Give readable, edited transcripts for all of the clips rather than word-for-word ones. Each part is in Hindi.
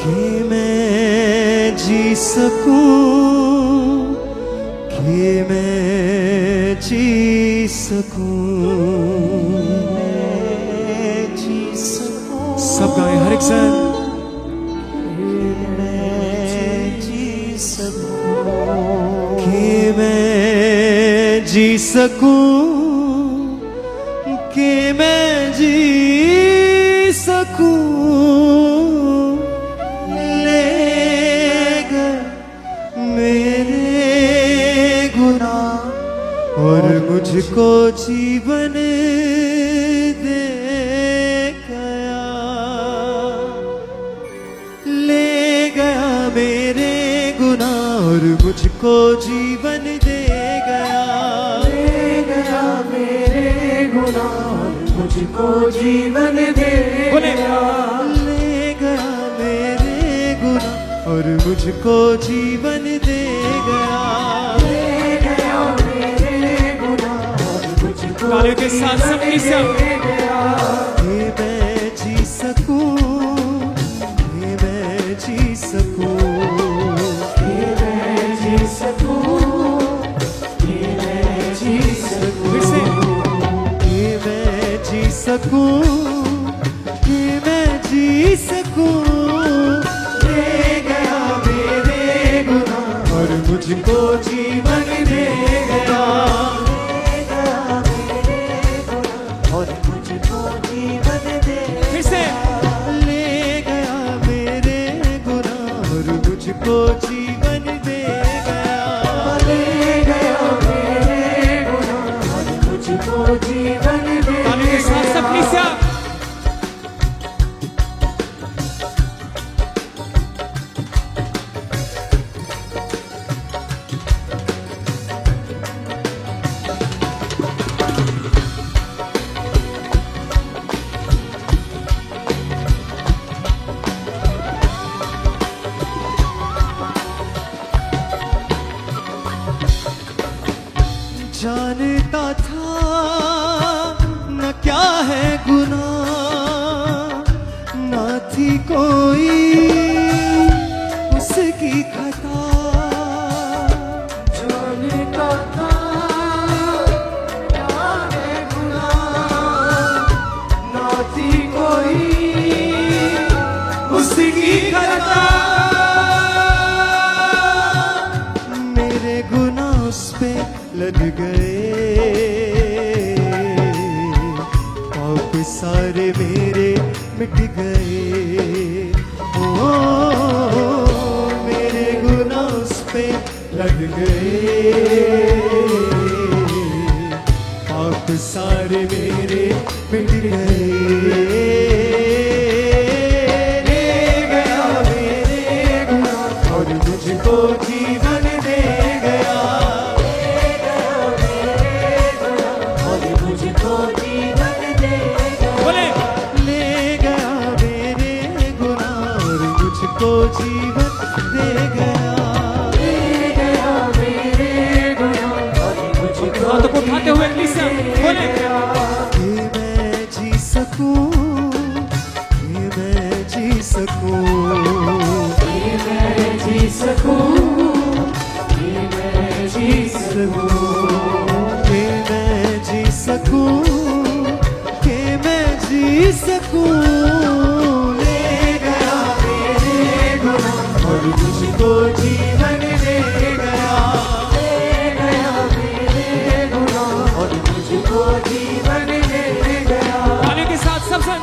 कि मैं जी सकूं, कि मैं जी सकूं, सब गाएं हर एक सन। कि मैं जी सकूं, कि मैं जी सकूं, ले गए मेरे गुनाह और मुझको जीवन दे गया, ले गया मेरे गुनाह और मुझको जीवन दे गया, ले गया मेरे गुनाह और मुझको जीवन दे गया, ले गया मेरे गुनाह और मुझको जीवन दे गया, ले गया मेरे गुनाह और मुझको तालियों के साथ सबके साथ दे गया। कि मैं जी सकूं, कि मैं जी सकूं, कि मैं जी सकूं, कि मैं जी सकूं, फिर से कि मैं जी सकूं, कि मैं जी सकूं, ले गया मेरे गुनाह और मुझको जीवन दे गया, ले गया मेरे गुनाह और मुझको जीवन दे फिर से ले गया मेरे गुनाह और मुझको जीवन दे गया, ले गया मेरे गुनाह और मुझको जीवन दे तालियों के साथ सबके साथ जानता था न क्या है गुनाह, न थी कोई उसकी खता, जानता था क्या है गुनाह, ना थी कोई उसकी खता, मेरे गुनाह उस पे लग गए, पाप सारे मेरे मिट गए, ओ मेरे गुनाह उस पे लग गए, पाप सारे मेरे मिट गए, ले गया मेरे गुनाह और मुझको जीवन दे गया, और मुझको जीवन दे गया, बोले ले गया मेरे गुनाह और मुझको जीवन दे गया, ले गया मेरे गुनाह और मुझको हाथों को उठाते हुए कलीसिया बोले कि मैं जी सकूं, कि मैं जी सकूं, कि मैं जी सकूं, कि मैं जी सकूं, कि मैं जी सकूं, कि मैं जी सकूं, ले गया मेरे गुनाह और मुझको जीवन दे गया, ले गया मेरे गुनाह और मुझको जीवन दे गया। तालियों के साथ सब सन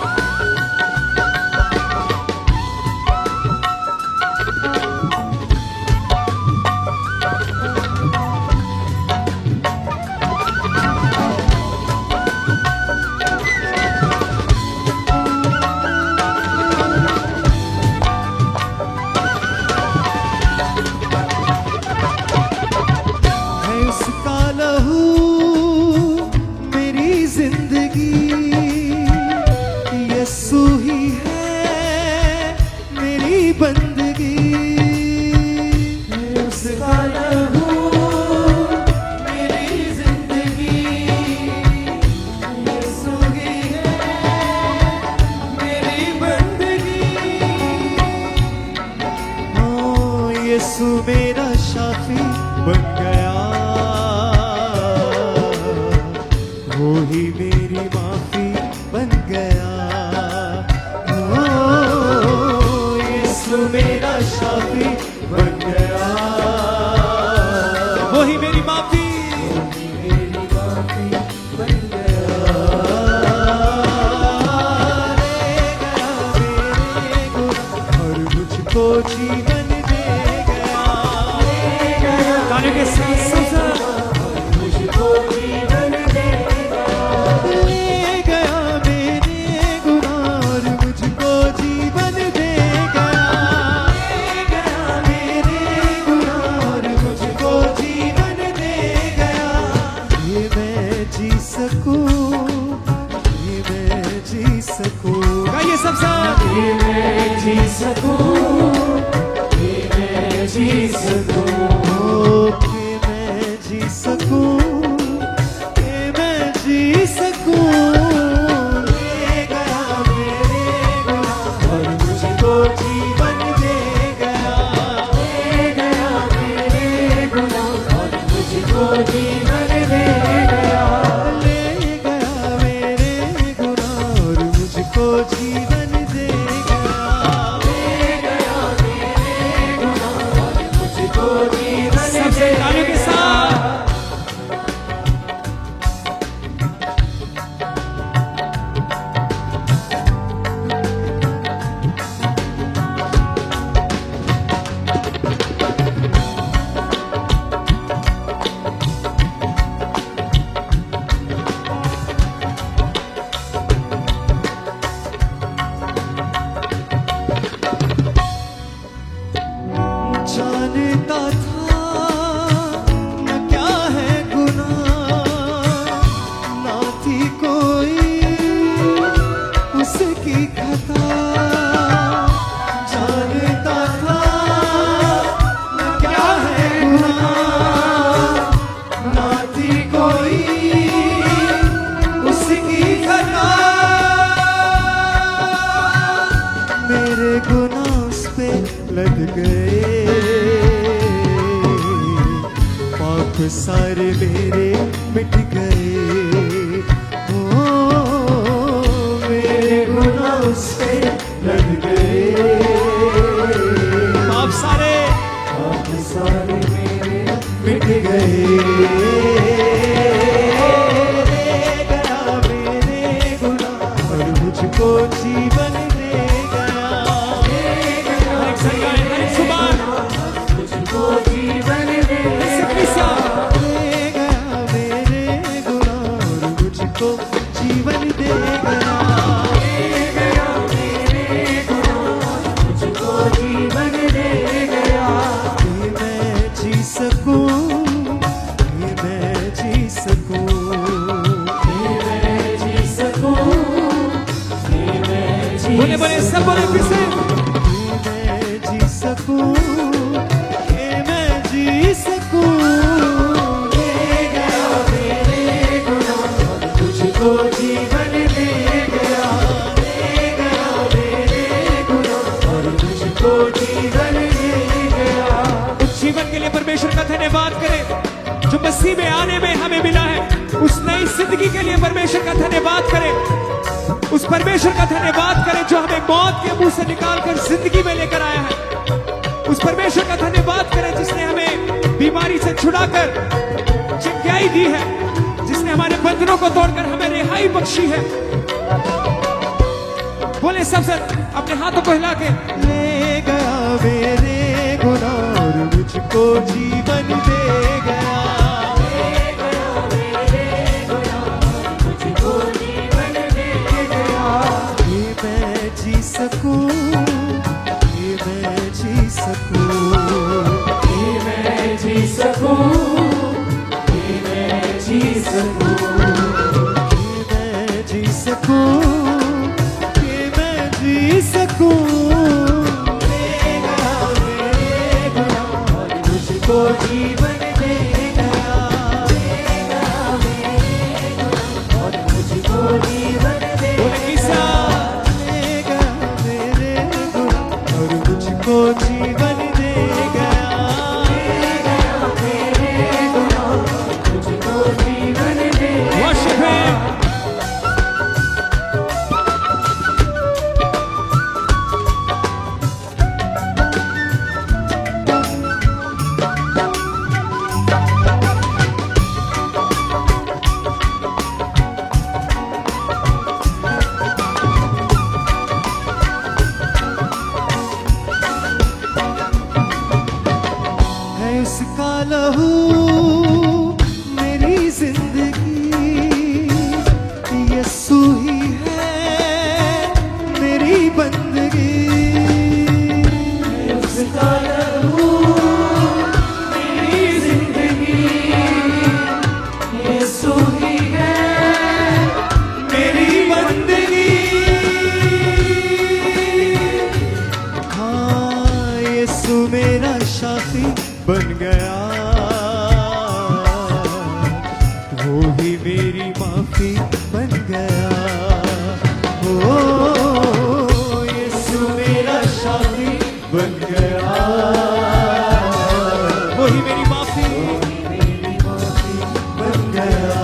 यीशु मेरा शाफी बन गया, वो ही मेरी माफी बन गया। ओ यीशु मेरा शाफी बन गया, वो ही मेरी माफी। मेरी माफी बन गया। ले गया मेरे गुनाह और मुझको जीवन दे गया। गाने के साथ सब मुझको जीवन दे ले गया मेरे गुनाह और मुझको जीवन दे गया। ले गया मेरे गुनाह और मुझको जीवन दे गया। ये मैं जी सकूं, ये मैं जी सकूं। गाइए सब साथ। ये मैं जी सकूं, ये मैं जी सकूं। ओ कि मैं जी सकूं, कि मैं जी सकूं। ले गया मेरे गुनाह और मुझको जीवन दे गया। ले गया मेरे गुनाह और मुझको जीवन दे गया। ले गया मेरे गुनाह और मुझको जीवन दे गया। ले गया मेरे गुनाह और मुझको जीवन सबसे दे गाने के साथ। जानता था न क्या है गुनाह, ना थी कोई उसकी खता। जानता था न क्या है गुनाह, ना थी कोई उसकी खता। मेरे गुनाह उस पे लग गए, पाप सारे मेरे मिट गए। ओ मेरे गुनाह उस पे लग गए, आप सारे पाप सारे मेरे मिट गए। ले गया मेरे गुनाह और मुझको जीवन दे गया। हर एक संग गाएं, हर एक जुबान। मुझको जीवन दे सब कलीसिया। ले गया मेरे गुनाह और मुझको जीवन दे गया। गया मेरे गुनाह मुझको जीवन दे गया। कि मैं जी सकूं, कि मैं जी सकूं। ये मैं जी सकूं, ये मैं जी बोले बोले सब बोले फिर से। कि मैं जी सकूं, कि मैं जी सकूं। ले गया मेरे गुनाह मुझको जीवन दे गया। ले गया मेरे गुनाह और मुझको जीवन दे गया। उस जीवन के लिए परमेश्वर का धन्यवाद करें जो मसीह में आने में हमें मिला है। उस नई जिंदगी के लिए परमेश्वर का धन्यवाद करें। उस परमेश्वर का धन्यवाद करें जो हमें मौत के मुंह से निकालकर जिंदगी में लेकर आया है। उस परमेश्वर का धन्यवाद करें जिसने हमें बीमारी से छुड़ाकर चिंगाई दी है, जिसने हमारे बंधनों को तोड़कर हमें रिहाई बख्शी है। बोले सब अपने हाथों को हिला के। ले गया मेरे गुनाह और मुझको जीवन दे गया। ले गया मेरे गुनाह मुझको जीवन दे गया। कि मैं जी सकूं, कि मैं जी सकूं। ये मैं जी सकूं, ये मैं जी सकूं। कि मैं जी सकूं, कि मैं जी सकूं। ले गया मेरे गुनाह और मुझको जीवन दे गया। ले गया मेरे गुनाह और मुझको जीवन दे बोले किसा। ले गया मेरे गुनाह और मुझको जीवन दे गया। यीशु मेरा साथी बन गया, वो ही मेरी माफी बन गया। ओ यीशु मेरा साथी बन गया, वो ही मेरी माफी बन गया।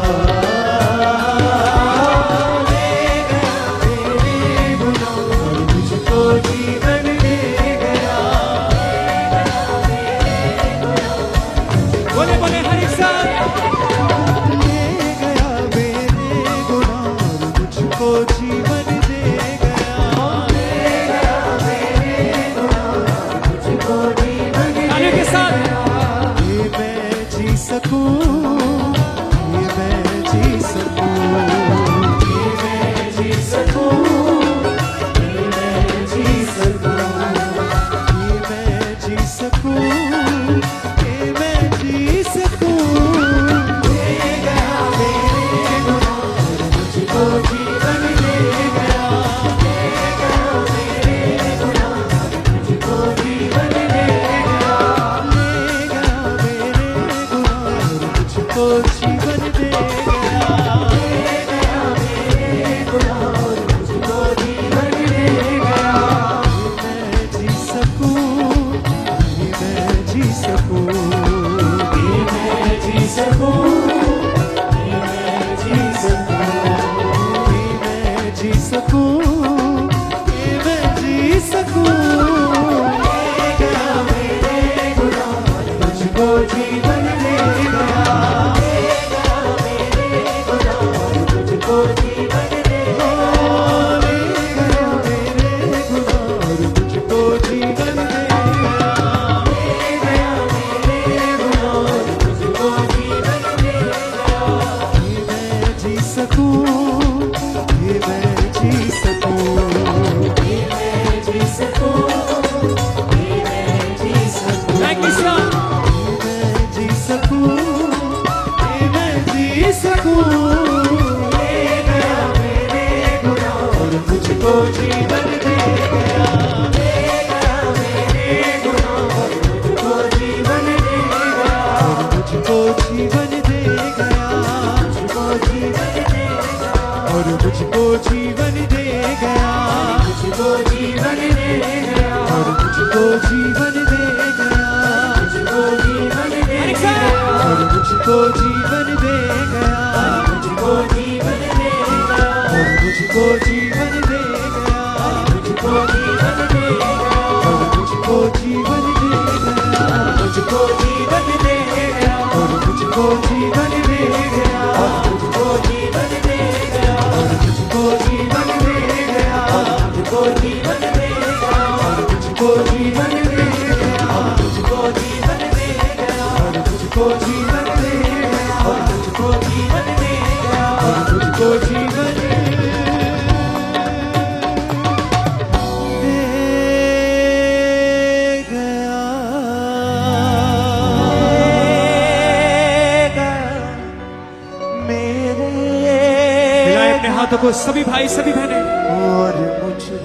बोले बोले हर एक साथ ले गया मेरे गुनाह और मुझको जीवन दे गया। ले गया मेरे गुनाह और मुझको जीवन दे तालियों के साथ गया। ये मैं जी सकूं, ये मैं जी सकूं, ये मैं जी सकूं, ये मैं जी सकूं, ये मैं जी सकूं, ये मैं जी सकूं। ले गया मेरे गुनाह और मुझको जीवन दे गया। ले गया मेरे गुनाह और मुझको जीवन दे गया। ले गया मेरे गुनाह और मुझको जीवन दे गया। ले गया मेरे गुनाह और मुझको जीवन दे गया। ये मैं जी सकूं, ये मैं जी सकूं, ये मैं जी सकूं, ये मैं जी सकूं, ये मैं जी सकूं, ये मैं जी सकूं। ले गया मेरे गुनाह और मुझको जीवन दे गया। ले गया मेरे गुनाह और मुझको जीवन दे गया। ले गया मेरे गुनाह और मुझको जीवन दे गया। ले गया मेरे गुनाह और मुझको जीवन दे गया। ये मैं जी सकूं, ये मैं जी सकूं, ये मैं जी सकूं, ये मैं जी सकूं। Thank you sir. ये मैं जी सकूं, ये मैं जी सकूं। ले गया मेरे गुनाह और मुझको जीवन दे गया। ले गया मेरे गुनाह और मुझको जीवन दे गया। और मुझको जीवन दे गया। मुझको जीवन दे गया। और मुझको जीवन दे गया। मुझको जीवन दे गया। और मुझको जीवन दे गया। मुझको जीवन दे हर एक गया। साथ और मुझको जीवन दे गया। मुझको जीवन दे गया। और मुझको जीवन दे गया। मुझको जीवन दे गया। और मुझको जीवन दे गया। मुझको जीवन दे गया। और मुझको जीवन दे गया। और मुझको जीवन दे गया। और मुझको जीवन दे गया। और मुझको जीवन दे गया। और मुझको जीवन दे गया। और मुझको जीवन दे गया। और मुझको जीवन दे गया। और मुझको जीवन दे गया। और मुझको जीवन दे मिलाएं अपने हाथों को सभी भाई सभी बहनें। और मुझको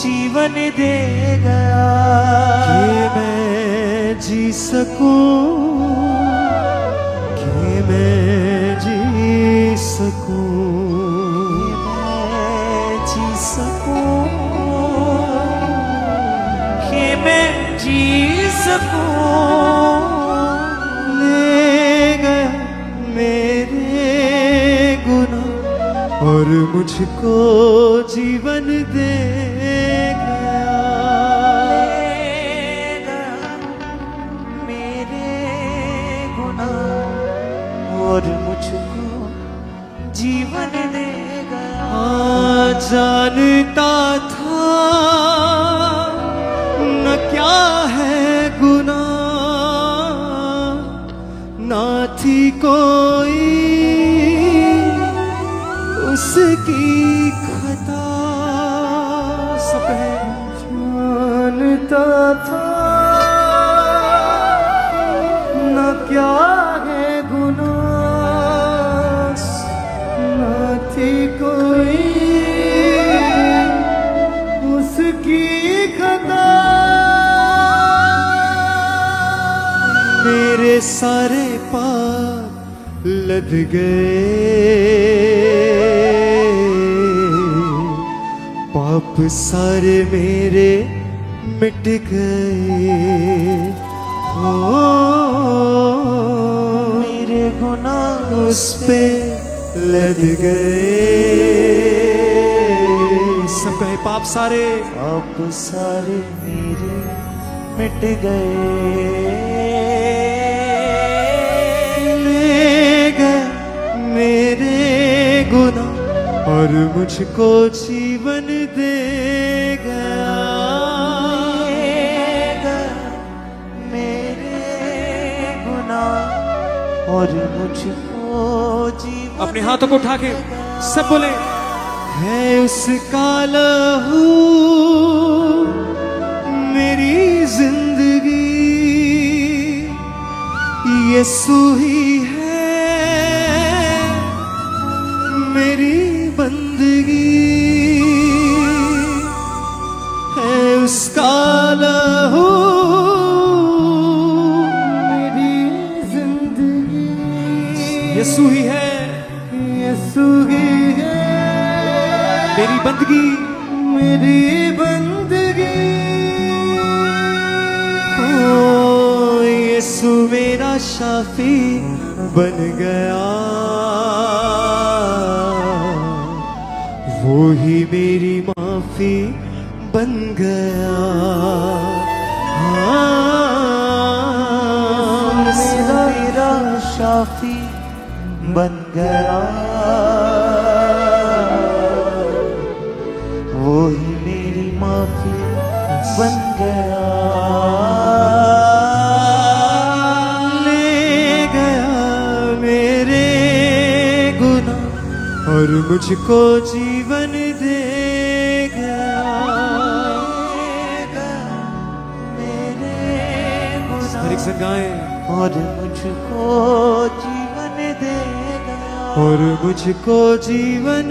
जीवन दे गया कि मैं जी सकूं, कि मैं जी सकूं, कि मैं जी सकूं, कि मैं जी सकूं। ले गया मेरे गुनाह और मुझको जीवन दे गया। ले गया मेरे गुनाह और मुझको जीवन दे गया। जानता था न क्या है गुनाह, ना थी कोई उसकी खता। सब है जानता था न क्या है गुनाह, न थी कोई उसकी खता। सारे पाप लद गए, पाप सारे मेरे मिट गए। हो मेरे गुनाह उस पे लद गए। सब कहे पाप सारे, पाप सारे मेरे मिट गए। ले गए मेरे गुनाह और मुझको जीवन दे गया। मेरे गुनाह और मुझको जीवन अपने हाथों को उठा के सब बोले, है उसका लहू मेरी जिंदगी, यीशु ही है मेरी बंदगी। है उसका लहू मेरी जिंदगी, यीशु ही है यीशु ही है मेरी बंदगी। मेरी बंदगी। ओ यीशु मेरा शाफी बन गया, वो ही मेरी माफी बन गया। हाँ, मेरा शाफी बन गया, वो ही मेरी माफी बन गया। ले गया मेरे गुनाह और मुझको जीवन दे गया। मेरे हर एक गुनाह संग गाएं, और मुझको जीवन दे गया। और मुझको जीवन